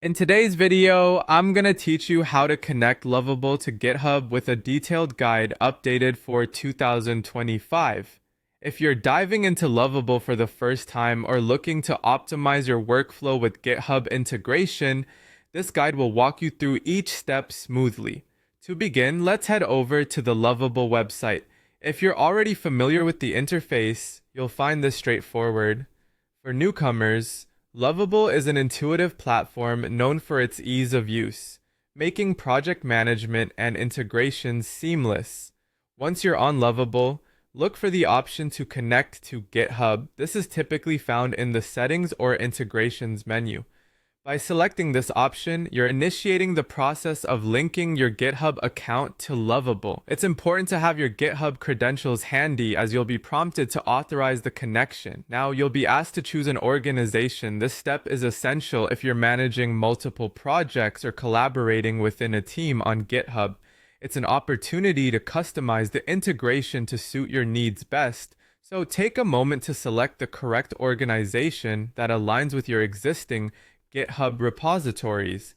In today's video, I'm going to teach you how to connect Lovable to GitHub with a detailed guide updated for 2025. If you're diving into Lovable for the first time or looking to optimize your workflow with GitHub integration, this guide will walk you through each step smoothly. To begin, let's head over to the Lovable website. If you're already familiar with the interface, you'll find this straightforward. For newcomers, Lovable is an intuitive platform known for its ease of use, making project management and integration seamless. Once you're on Lovable, look for the option to connect to GitHub. This is typically found in the Settings or Integrations menu. By selecting this option, you're initiating the process of linking your GitHub account to Lovable. It's important to have your GitHub credentials handy as you'll be prompted to authorize the connection. Now, you'll be asked to choose an organization. This step is essential if you're managing multiple projects or collaborating within a team on GitHub. It's an opportunity to customize the integration to suit your needs best. So take a moment to select the correct organization that aligns with your existing GitHub repositories.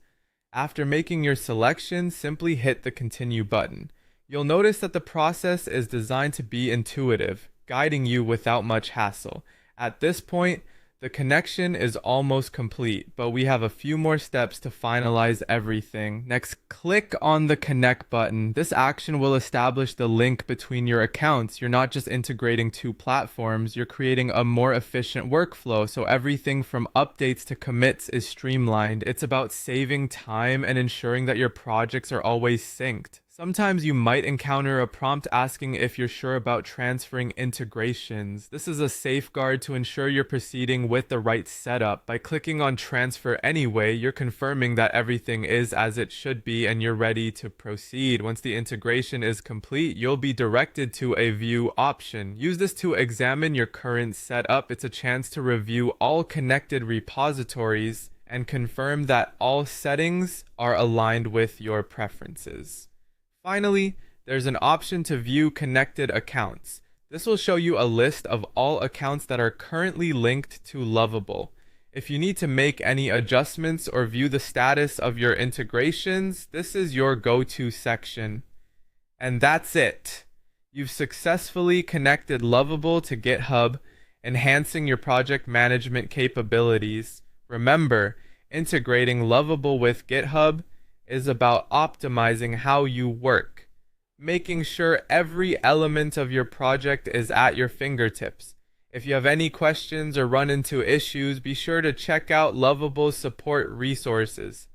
After making your selection, simply hit the Continue button. You'll notice that the process is designed to be intuitive, guiding you without much hassle. At this point, the connection is almost complete, but we have a few more steps to finalize everything. Next, click on the Connect button. This action will establish the link between your accounts. You're not just integrating two platforms, you're creating a more efficient workflow, so everything from updates to commits is streamlined. It's about saving time and ensuring that your projects are always synced. Sometimes you might encounter a prompt asking if you're sure about transferring integrations. This is a safeguard to ensure you're proceeding with the right setup. By clicking on Transfer Anyway, you're confirming that everything is as it should be and you're ready to proceed. Once the integration is complete, you'll be directed to a View option. Use this to examine your current setup. It's a chance to review all connected repositories and confirm that all settings are aligned with your preferences. Finally, there's an option to view connected accounts. This will show you a list of all accounts that are currently linked to Lovable. If you need to make any adjustments or view the status of your integrations, this is your go-to section. And that's it. You've successfully connected Lovable to GitHub, enhancing your project management capabilities. Remember, integrating Lovable with GitHub is about optimizing how you work, making sure every element of your project is at your fingertips. If you have any questions or run into issues, be sure to check out Lovable's support resources.